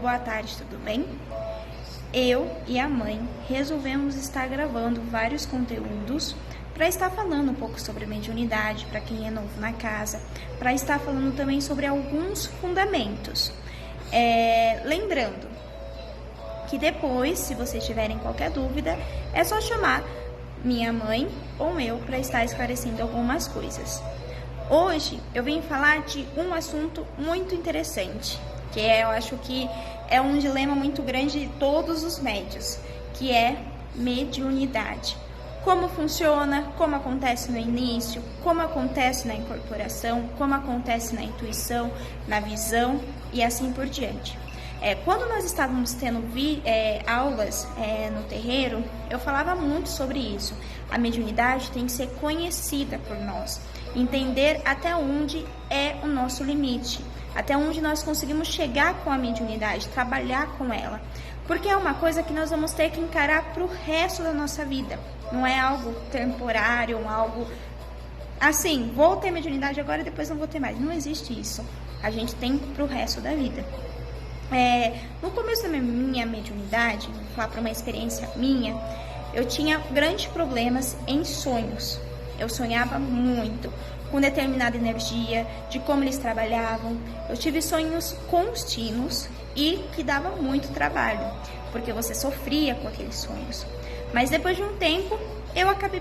boa tarde, tudo bem? Eu e a mãe resolvemos estar gravando vários conteúdos para estar falando um pouco sobre mediunidade para quem é novo na casa, para estar falando também sobre alguns fundamentos. Lembrando que depois, se vocês tiverem qualquer dúvida, é só chamar minha mãe ou eu para estar esclarecendo algumas coisas. Hoje eu vim falar de um assunto muito interessante, que eu acho que é um dilema muito grande de todos os médiuns, que é mediunidade. Como funciona, como acontece no início, como acontece na incorporação, como acontece na intuição, na visão e assim por diante. Quando nós estávamos tendo aulas no terreiro, eu falava muito sobre isso. A mediunidade tem que ser conhecida por nós, entender até onde é o nosso limite, até onde nós conseguimos chegar com a mediunidade, trabalhar com ela, porque é uma coisa que nós vamos ter que encarar para o resto da nossa vida. Não é algo temporário, algo assim, vou ter mediunidade agora e depois não vou ter mais. Não existe isso. A gente tem para o resto da vida. No começo da minha mediunidade, vou falar para uma experiência minha, eu tinha grandes problemas em sonhos. Eu sonhava muito com determinada energia, de como eles trabalhavam. Eu tive sonhos contínuos e que dava muito trabalho, porque você sofria com aqueles sonhos. Mas depois de um tempo, eu acabei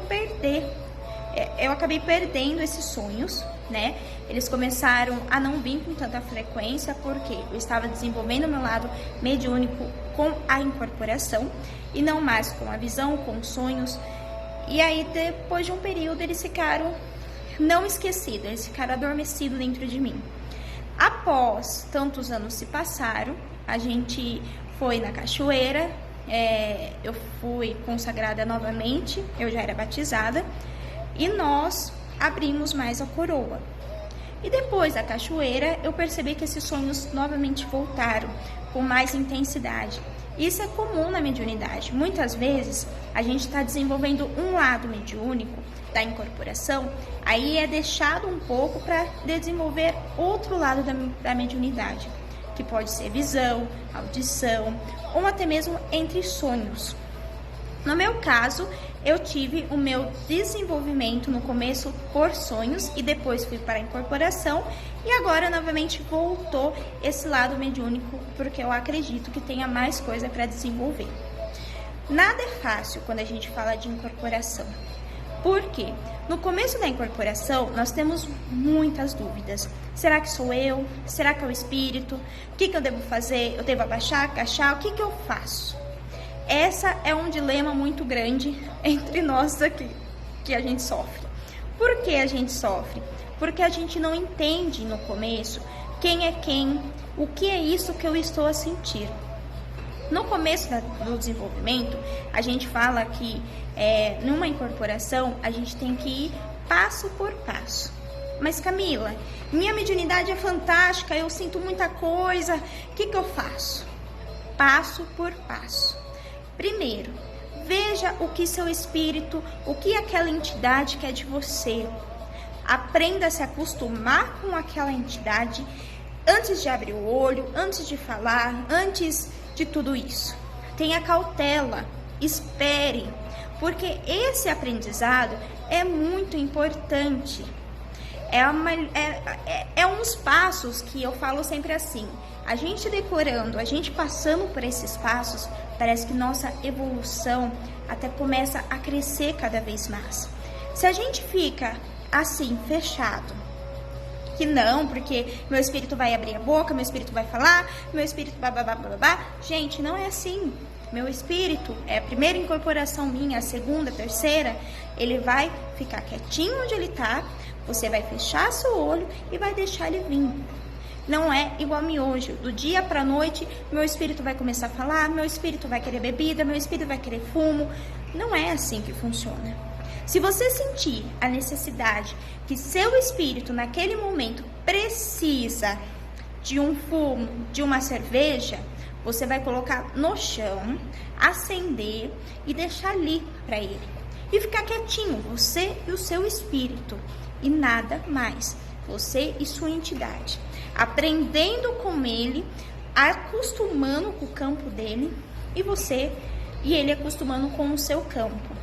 perdendo esses sonhos, né? Eles começaram a não vir com tanta frequência, porque eu estava desenvolvendo o meu lado mediúnico com a incorporação e não mais com a visão, com os sonhos. E aí, depois de um período, eles ficaram não esquecidos, eles ficaram adormecidos dentro de mim. Após tantos anos se passaram, a gente foi na cachoeira, eu fui consagrada novamente, eu já era batizada, e nós abrimos mais a coroa. E depois da cachoeira, eu percebi que esses sonhos novamente voltaram com mais intensidade. Isso é comum na mediunidade. Muitas vezes, a gente está desenvolvendo um lado mediúnico da incorporação, aí é deixado um pouco para desenvolver outro lado da mediunidade, que pode ser visão, audição, ou até mesmo entre sonhos. No meu caso, eu tive o meu desenvolvimento no começo por sonhos e depois fui para a incorporação e agora novamente voltou esse lado mediúnico porque eu acredito que tenha mais coisa para desenvolver. Nada é fácil quando a gente fala de incorporação. Por quê? No começo da incorporação, nós temos muitas dúvidas. Será que sou eu? Será que é o espírito? O que eu devo fazer? Eu devo abaixar, agachar? O que eu faço? Essa é um dilema muito grande entre nós aqui, que a gente sofre. Por que a gente sofre? Porque a gente não entende no começo quem é quem, o que é isso que eu estou a sentir. No começo do desenvolvimento, a gente fala que numa incorporação a gente tem que ir passo por passo. Mas Camila, minha mediunidade é fantástica, eu sinto muita coisa, o que eu faço? Passo por passo. Primeiro, veja o que seu espírito, o que aquela entidade quer de você. Aprenda a se acostumar com aquela entidade antes de abrir o olho, antes de falar, antes de tudo isso. Tenha cautela, espere, porque esse aprendizado é muito importante. Uns passos que eu falo sempre assim, a gente decorando, a gente passando por esses passos, parece que nossa evolução até começa a crescer cada vez mais. Se a gente fica assim, fechado, que não, porque meu espírito vai abrir a boca, meu espírito vai falar, meu espírito babá, gente, não é assim. Meu espírito é a primeira incorporação minha, a segunda, a terceira, ele vai ficar quietinho onde ele tá, você vai fechar seu olho e vai deixar ele vir. Não é igual miojo, do dia para a noite, meu espírito vai começar a falar, meu espírito vai querer bebida, meu espírito vai querer fumo. Não é assim que funciona. Se você sentir a necessidade que seu espírito naquele momento precisa de um fumo, de uma cerveja, você vai colocar no chão, acender e deixar ali para ele. E ficar quietinho, você e o seu espírito, e nada mais, você e sua entidade. Aprendendo com ele acostumando com o campo dele e ele acostumando com o seu campo.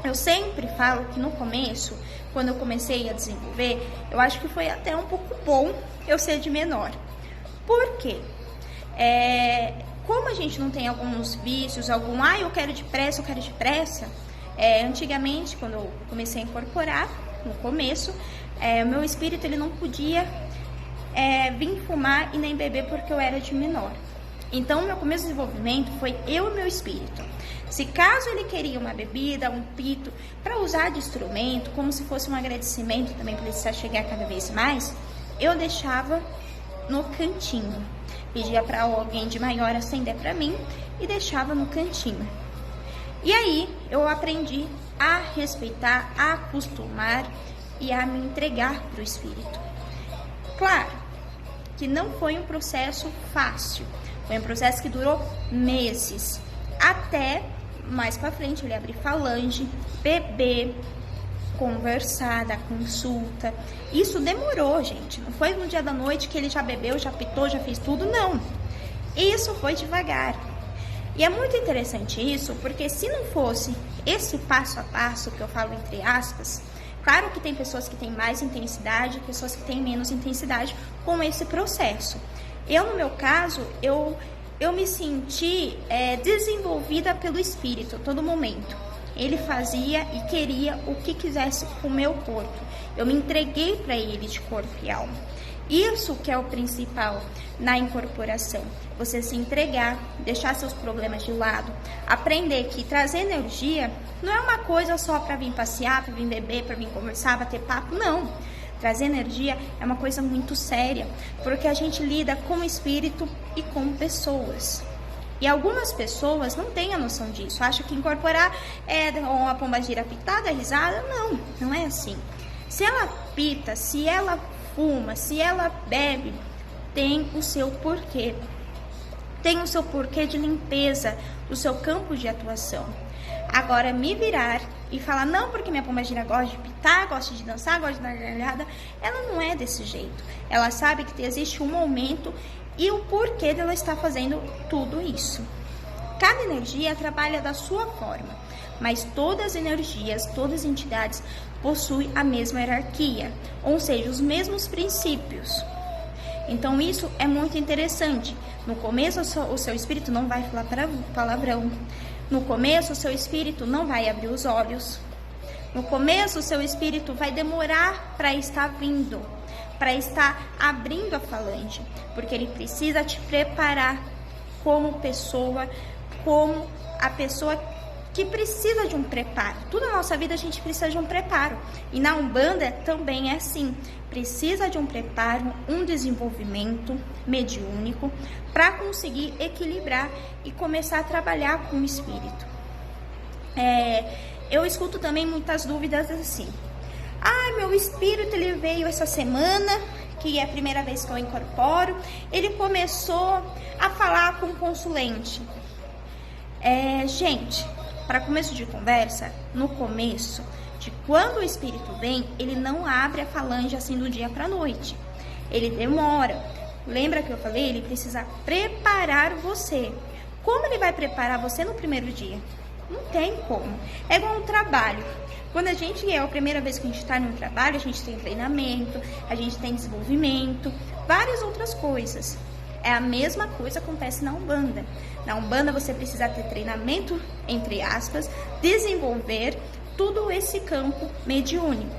Eu sempre falo que no começo, quando eu comecei a desenvolver, eu acho que foi até um pouco bom eu ser de menor. Por quê? Como a gente não tem alguns vícios, eu quero depressa, antigamente, quando eu comecei a incorporar, no começo, meu espírito ele não podia vir fumar e nem beber porque eu era de menor. Então, meu começo de desenvolvimento foi eu e meu espírito. Se caso ele queria uma bebida, um pito, para usar de instrumento, como se fosse um agradecimento também para ele se chegar cada vez mais, eu deixava no cantinho. Pedia para alguém de maior acender para mim e deixava no cantinho. E aí eu aprendi a respeitar, a acostumar e a me entregar para o espírito. Claro que não foi um processo fácil, foi um processo que durou meses, até mais para frente ele abrir falange, beber, conversar, dar consulta. Isso demorou, gente. Não foi no dia da noite que ele já bebeu, já pitou, já fez tudo, não. Isso foi devagar. E é muito interessante isso, porque se não fosse esse passo a passo que eu falo entre aspas, claro que tem pessoas que têm mais intensidade, pessoas que têm menos intensidade com esse processo. No meu caso, eu me senti desenvolvida pelo espírito a todo momento. Ele fazia e queria o que quisesse com o meu corpo. Eu me entreguei para ele de corpo e alma. Isso que é o principal na incorporação. Você se entregar, deixar seus problemas de lado, aprender que trazer energia não é uma coisa só para vir passear, para vir beber, para vir conversar, bater papo, não. Trazer energia é uma coisa muito séria, porque a gente lida com o espírito e com pessoas. E algumas pessoas não têm a noção disso, acham que incorporar é uma pombagira pitada, risada. Não, não é assim. Se ela pita, se ela fuma, se ela bebe, tem o seu porquê. Tem o seu porquê de limpeza do seu campo de atuação. Agora, me virar e falar, não, porque minha pombagira gosta de pitar, gosta de dançar, gosta de dar gargalhada, ela não é desse jeito. Ela sabe que existe um momento e o porquê dela estar fazendo tudo isso. Cada energia trabalha da sua forma, mas todas as energias, todas as entidades possuem a mesma hierarquia, ou seja, os mesmos princípios. Então isso é muito interessante. No começo o seu espírito não vai falar palavrão. No começo o seu espírito não vai abrir os olhos. No começo o seu espírito vai demorar para estar vindo, para estar abrindo a falange, porque ele precisa te preparar como pessoa, como a pessoa que precisa de um preparo. Tudo na nossa vida a gente precisa de um preparo. E na Umbanda também é assim. Precisa de um preparo, um desenvolvimento mediúnico para conseguir equilibrar e começar a trabalhar com o espírito. Eu escuto também muitas dúvidas assim. Meu espírito ele veio essa semana, que é a primeira vez que eu incorporo, ele começou a falar com o consulente. Gente, para começo de conversa, no começo de quando o espírito vem, ele não abre a falange assim do dia para a noite. Ele demora. Lembra que eu falei? Ele precisa preparar você. Como ele vai preparar você no primeiro dia? Não tem como. É igual um trabalho. Quando a gente a primeira vez que a gente está num trabalho, a gente tem treinamento, a gente tem desenvolvimento, várias outras coisas. A mesma coisa acontece na Umbanda. Na Umbanda você precisa ter treinamento, entre aspas, desenvolver todo esse campo mediúnico.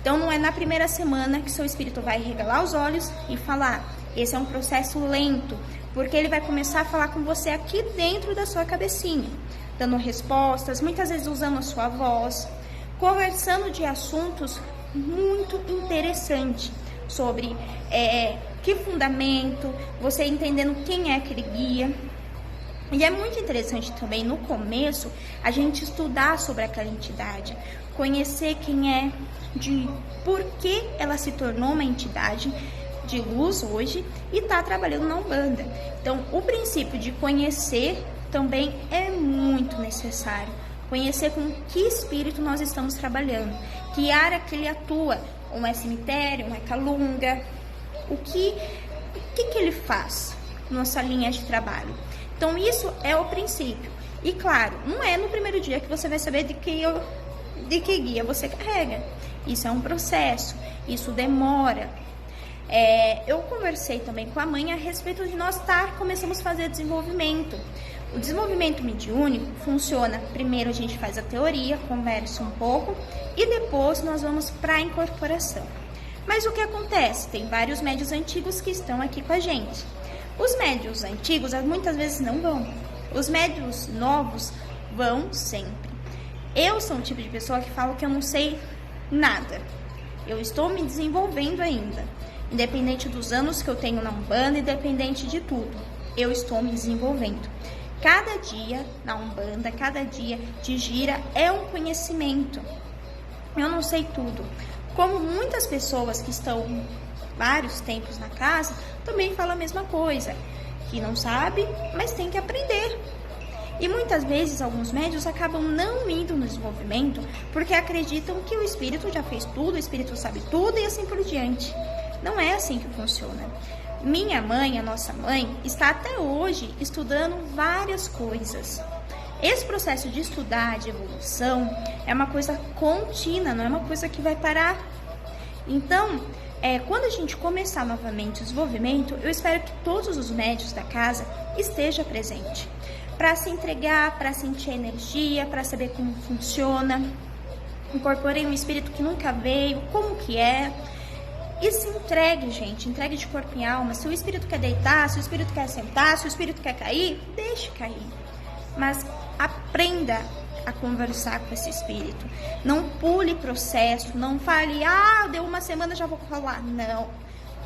Então não é na primeira semana que seu espírito vai regalar os olhos e falar. Esse é um processo lento, porque ele vai começar a falar com você aqui dentro da sua cabecinha, dando respostas, muitas vezes usando a sua voz, conversando de assuntos muito interessantes sobre que fundamento, você entendendo quem é aquele guia. E é muito interessante também, no começo, a gente estudar sobre aquela entidade, conhecer quem é, de por que ela se tornou uma entidade de luz hoje e está trabalhando na Umbanda. Então, o princípio de conhecer também é muito necessário. Conhecer com que espírito nós estamos trabalhando, que área que ele atua, um é cemitério, um é calunga, o que ele faz, nossa linha de trabalho. Então, isso é o princípio. E claro, não é no primeiro dia que você vai saber de que guia você carrega. Isso é um processo, isso demora. Eu conversei também com a mãe a respeito de nós começamos a fazer desenvolvimento. O desenvolvimento mediúnico funciona, primeiro a gente faz a teoria, conversa um pouco e depois nós vamos para a incorporação. Mas o que acontece? Tem vários médiuns antigos que estão aqui com a gente. Os médiuns antigos muitas vezes não vão. Os médiuns novos vão sempre. Eu sou um tipo de pessoa que fala que eu não sei nada. Eu estou me desenvolvendo ainda. Independente dos anos que eu tenho na Umbanda, independente de tudo. Eu estou me desenvolvendo. Cada dia na Umbanda, cada dia de gira é um conhecimento. Eu não sei tudo. Como muitas pessoas que estão vários tempos na casa, também falam a mesma coisa. Que não sabe, mas tem que aprender. E muitas vezes alguns médiuns acabam não indo no desenvolvimento porque acreditam que o espírito já fez tudo, o espírito sabe tudo e assim por diante. Não é assim que funciona. Minha mãe, a nossa mãe, está até hoje estudando várias coisas. Esse processo de estudar, de evolução, é uma coisa contínua, não é uma coisa que vai parar. Então, quando a gente começar novamente o desenvolvimento, eu espero que todos os médiuns da casa estejam presentes. Para se entregar, para sentir energia, para saber como funciona. Incorporei um espírito que nunca veio, como que é. E se entregue, gente, entregue de corpo e alma. Se o espírito quer deitar, se o espírito quer sentar, se o espírito quer cair, deixe cair. Mas aprenda a conversar com esse espírito. Não pule processo, não fale, deu uma semana, já vou falar. Não,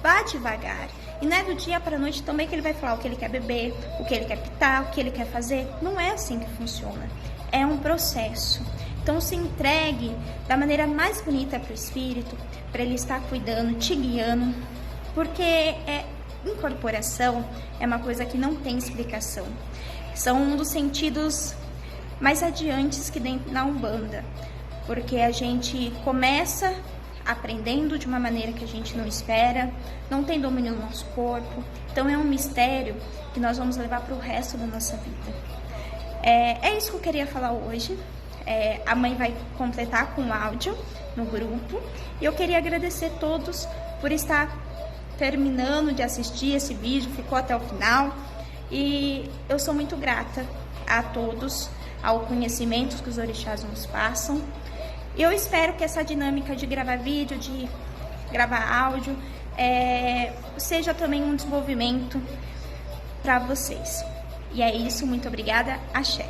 vá devagar. E não é do dia para a noite também que ele vai falar o que ele quer beber, o que ele quer pitar, o que ele quer fazer. Não é assim que funciona. É um processo. Então se entregue da maneira mais bonita para o espírito, para ele estar cuidando, te guiando, porque incorporação é uma coisa que não tem explicação. São um dos sentidos mais adiantes que dentro na Umbanda, porque a gente começa aprendendo de uma maneira que a gente não espera, não tem domínio no nosso corpo, então é um mistério que nós vamos levar para o resto da nossa vida. É isso que eu queria falar hoje. A mãe vai completar com áudio no grupo. E eu queria agradecer a todos por estar terminando de assistir esse vídeo, ficou até o final. E eu sou muito grata a todos, ao conhecimento que os orixás nos passam. Eu espero que essa dinâmica de gravar vídeo, de gravar áudio, seja também um desenvolvimento para vocês. E é isso, muito obrigada, axé.